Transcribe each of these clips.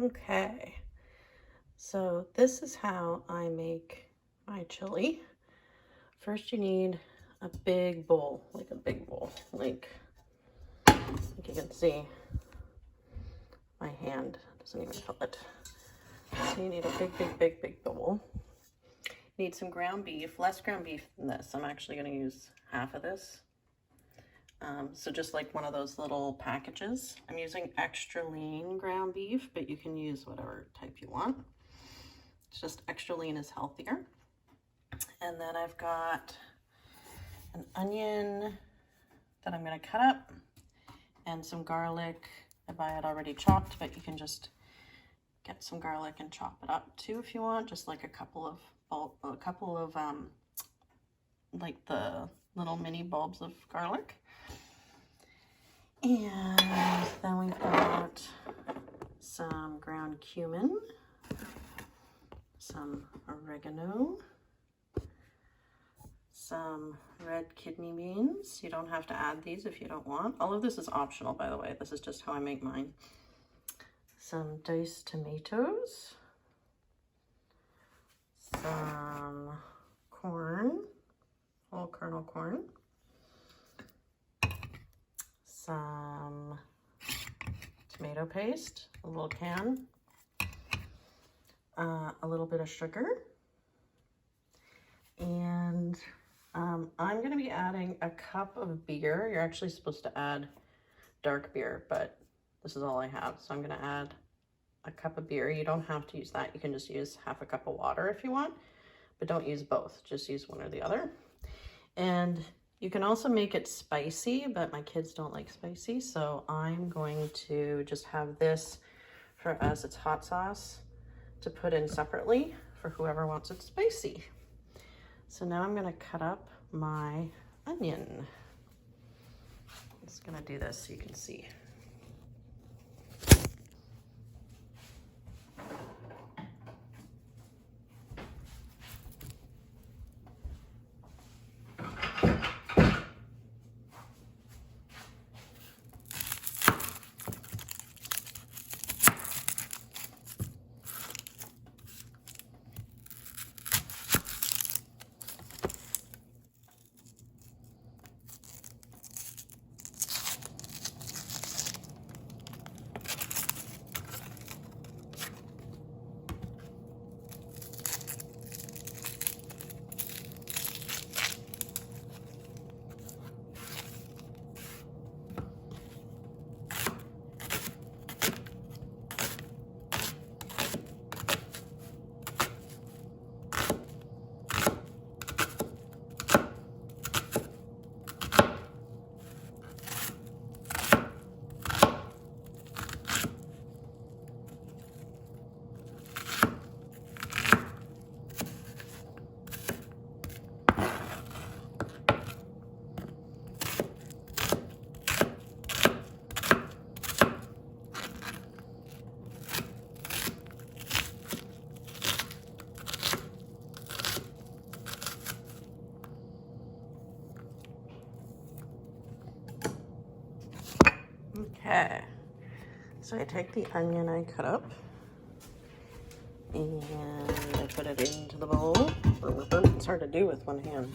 Okay, so this is how I make my chili. First you need a big bowl, like like you can see my hand doesn't even fill it. So you need a big bowl. You need some ground beef, less ground beef than this. I'm actually going to use half of this. So just like one of those little packages. I'm using extra lean ground beef, but you can use whatever type you want. It's just extra lean is healthier. And then I've got an onion that I'm going to cut up and some garlic. I buy it already chopped, but you can just get some garlic and chop it up too if you want, just like a couple of like the little mini bulbs of garlic. And then we've got some ground cumin, some oregano, some red kidney beans. You don't have to add these if you don't want. All of this is optional, by the way. This is just how I make mine. Some diced tomatoes, some corn, whole kernel corn, some tomato paste, a little can, a little bit of sugar, and I'm going to be adding a cup of beer. You're actually supposed to add dark beer, but this is all I have, so I'm going to add a cup of beer. You don't have to use that. You can just use half a cup of water if you want, but don't use both. Just use one or the other. And you can also make it spicy, but my kids don't like spicy, so I'm going to just have this for as its hot sauce to put in separately for whoever wants it spicy. So now I'm going to cut up my onion. I'm just going to do this so you can see. Okay, so I take the onion I cut up and I put it into the bowl. It's hard to do with one hand.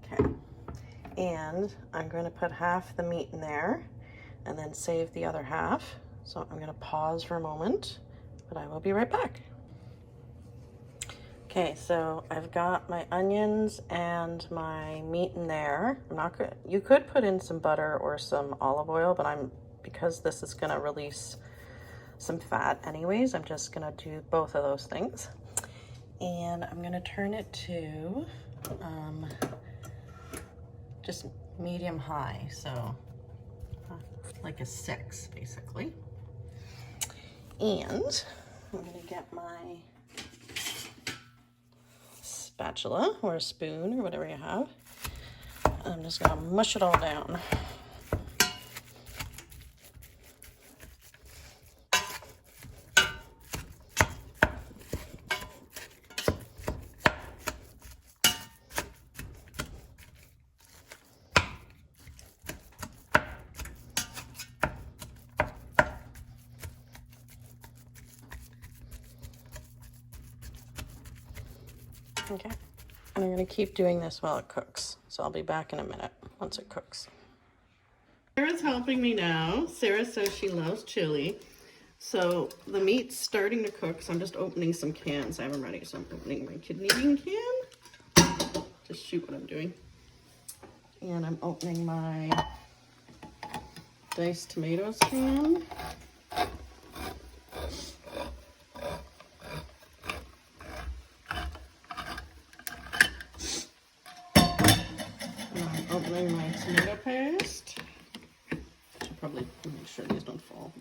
Okay, and I'm going to put half the meat in there and then save the other half. So I'm going to pause for a moment, but I will be right back. Okay, so I've got my onions and my meat in there. I'm not good. You could put in some butter or some olive oil, but because this is gonna release some fat anyways, I'm just gonna do both of those things. And I'm gonna turn it to just medium high, so like a 6 basically. And I'm gonna get my spatula or a spoon or whatever you have. I'm just gonna mush it all down. Okay. And I'm going to keep doing this while it cooks. So I'll be back in a minute once it cooks. Sarah's helping me now. Sarah says she loves chili. So the meat's starting to cook, so I'm just opening some cans. I have them ready, so I'm opening my kidney bean can. Just shoot what I'm doing. And I'm opening my diced tomatoes can. And I'm opening my tomato paste. Should probably make sure these don't fall.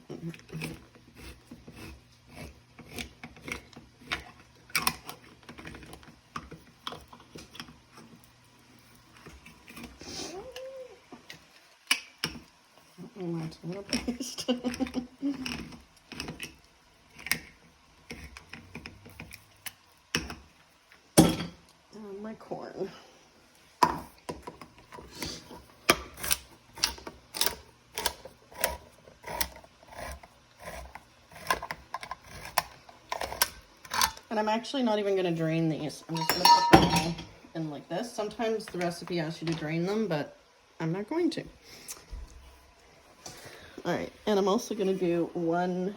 My tomato paste. And my corn. And I'm actually not even going to drain these. I'm just going to put them all in like this. Sometimes the recipe asks you to drain them, but I'm not going to. Alright, and I'm also going to do one,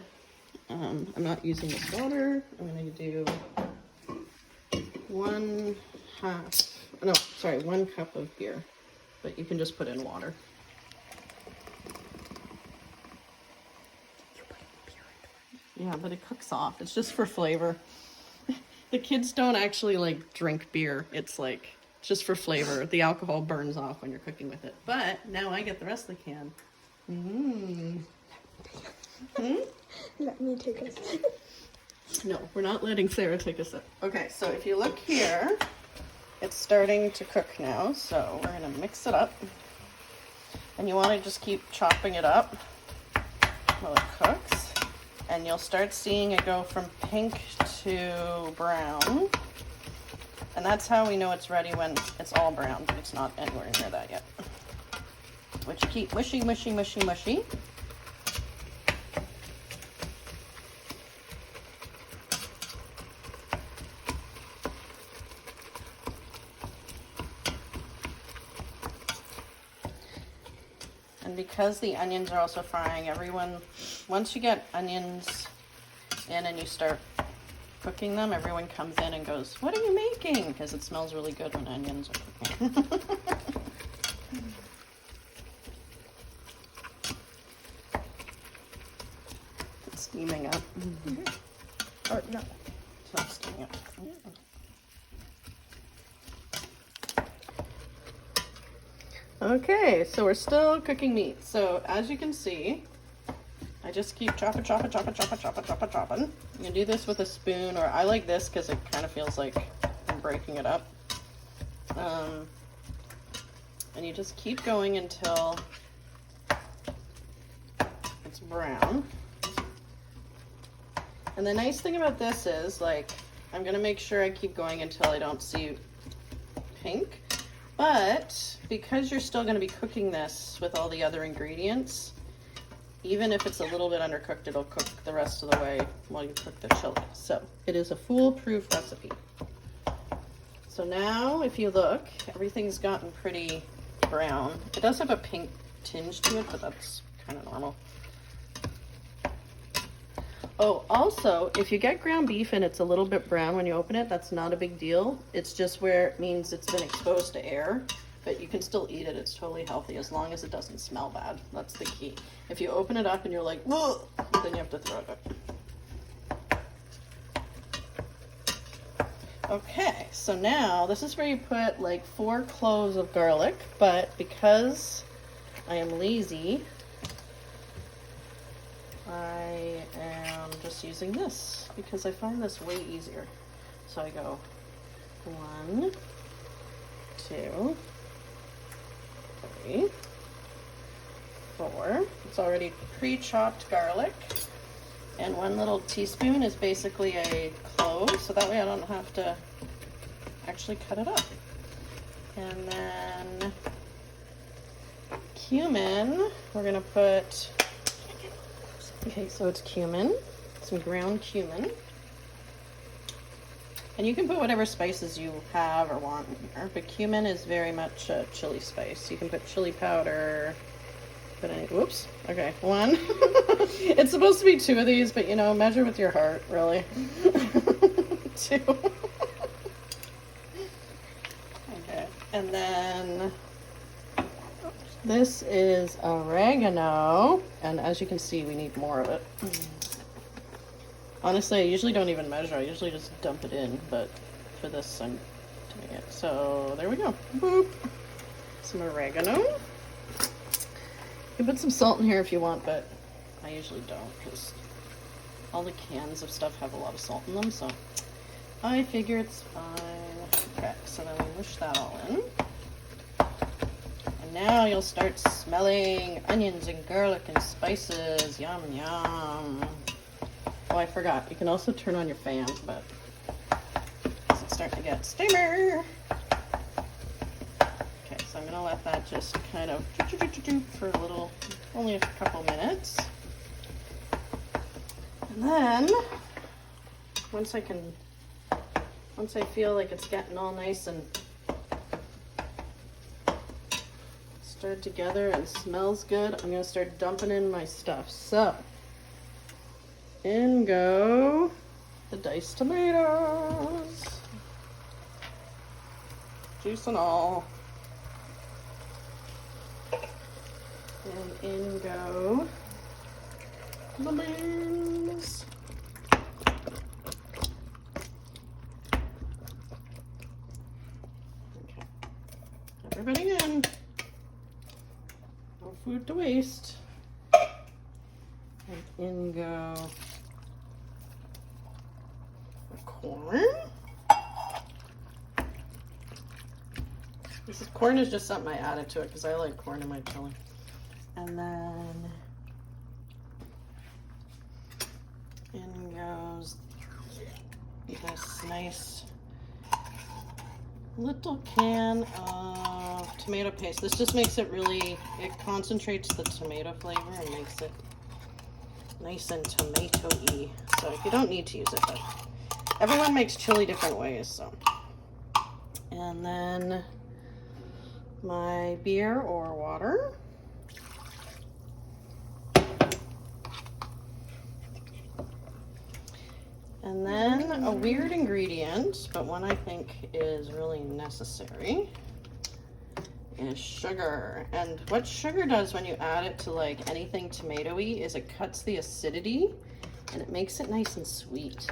I'm not using this water, I'm going to do 1 cup of beer, but you can just put in water. Yeah, but it cooks off, it's just for flavor. The kids don't actually like drink beer, it's just for flavor. The alcohol burns off when you're cooking with it. But now I get the rest of the can. Let me take a sip. No, we're not letting Sarah take a sip. Okay, so if you look here, it's starting to cook now, so we're gonna mix it up. And you wanna just keep chopping it up while it cooks. And you'll start seeing it go from pink to brown. And that's how we know it's ready, when it's all brown, but it's not anywhere near that yet. Which keep mushy, mushy, mushy, mushy. And because the onions are also frying, once you get onions in and you start cooking them, everyone comes in and goes, "What are you making?" Because it smells really good when onions are cooking. It's steaming up. Oh, no. It's not steaming up. Okay, so we're still cooking meat. So as you can see, I just keep chopping. You can do this with a spoon, or I like this because it kind of feels like I'm breaking it up. And you just keep going until it's brown. And the nice thing about this is, I'm gonna make sure I keep going until I don't see pink. But because you're still going to be cooking this with all the other ingredients, even if it's a little bit undercooked, it'll cook the rest of the way while you cook the chili. So it is a foolproof recipe. So now if you look, everything's gotten pretty brown. It does have a pink tinge to it, but that's kind of normal. Oh, also, if you get ground beef and it's a little bit brown when you open it, that's not a big deal. It's just where it means it's been exposed to air, but you can still eat it. It's totally healthy as long as it doesn't smell bad. That's the key. If you open it up and you're like, whoa, then you have to throw it up. Okay, so now this is where you put 4 cloves of garlic, but because I am lazy, I am just using this because I find this way easier. So I go 1, 2, 3, 4. It's already pre-chopped garlic. And 1 little teaspoon is basically a clove, so that way I don't have to actually cut it up. And then cumin, we're gonna put, okay, so it's cumin, some ground cumin. And you can put whatever spices you have or want in here, but cumin is very much a chili spice. You can put chili powder, whoops, okay, 1. It's supposed to be 2 of these, but you know, measure with your heart, really. 2. Okay, and then this is oregano, and as you can see, we need more of it. Honestly, I usually don't even measure. I usually just dump it in, but for this, I'm doing it. So there we go. Boop. Some oregano. You can put some salt in here if you want, but I usually don't because all the cans of stuff have a lot of salt in them, so I figure it's fine. Okay, so then we mush that all in. And now you'll start smelling onions and garlic and spices. Yum, yum. Oh, I forgot. You can also turn on your fan, but it's starting to get steamer. Okay, so I'm going to let that just kind of for a little, only a couple minutes. And then, once I feel like it's getting all nice and stirred together and smells good, I'm going to start dumping in my stuff. So, in go the diced tomatoes. Juice and all. And in go the beans. Okay. Everybody in. No food to waste. And in go corn. Corn is just something I added to it because I like corn in my chili. And then in goes this nice little can of tomato paste. This just makes it really, it concentrates the tomato flavor and makes it nice and tomato-y. So you don't need to use it, but everyone makes chili different ways, so. And then my beer or water. And then a weird ingredient, but one I think is really necessary, is sugar. And what sugar does when you add it to like anything tomatoey is it cuts the acidity and it makes it nice and sweet.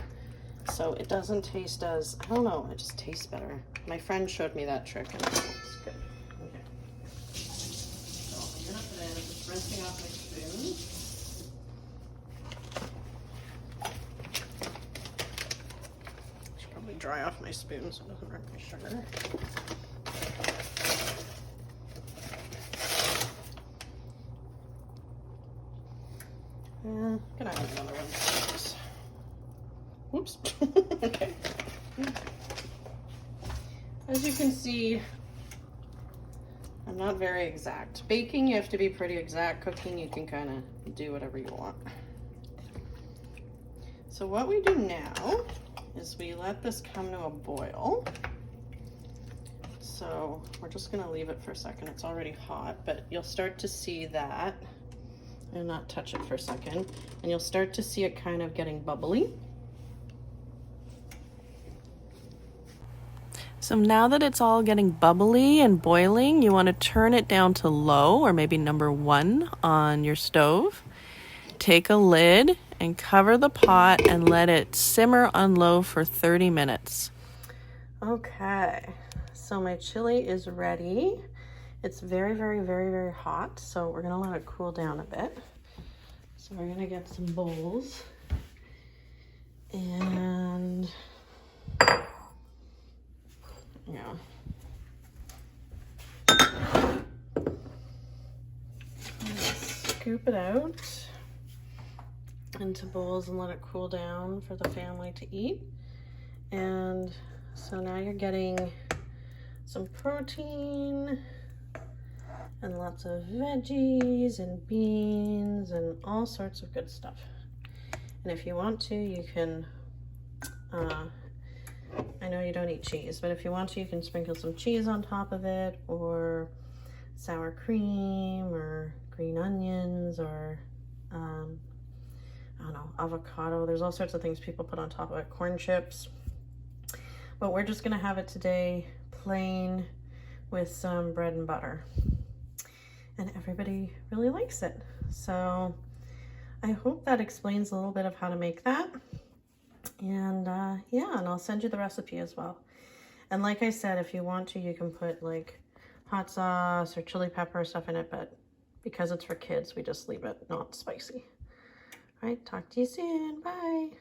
So it doesn't taste as, I don't know, it just tastes better. My friend showed me that trick and it's good. Okay. So I'm gonna put in, just rinsing off my spoon. Should probably dry off my spoon so it doesn't wreck my sugar. Yeah, gonna add another one. Whoops. Okay. As you can see, I'm not very exact. Baking, you have to be pretty exact. Cooking, you can kind of do whatever you want. So what we do now is we let this come to a boil. So we're just gonna leave it for a second. It's already hot, but you'll start to see that, and not touch it for a second, and you'll start to see it kind of getting bubbly. So now that it's all getting bubbly and boiling, you want to turn it down to low, or maybe number 1 on your stove. Take a lid and cover the pot and let it simmer on low for 30 minutes. Okay, so my chili is ready. It's very, very, very, very hot, so we're gonna let it cool down a bit. So we're gonna get some bowls and yeah. Scoop it out into bowls and let it cool down for the family to eat. And so now you're getting some protein and lots of veggies and beans and all sorts of good stuff. And if you want to, you can I know you don't eat cheese, but if you want to, you can sprinkle some cheese on top of it, or sour cream, or green onions, or I don't know, avocado. There's all sorts of things people put on top of it, corn chips. But we're just gonna have it today plain with some bread and butter. And everybody really likes it. So I hope that explains a little bit of how to make that. And yeah, and I'll send you the recipe as well. And like I said, if you want to, you can put like hot sauce or chili pepper or stuff in it, but because it's for kids, we just leave it not spicy. All right, talk to you soon. Bye.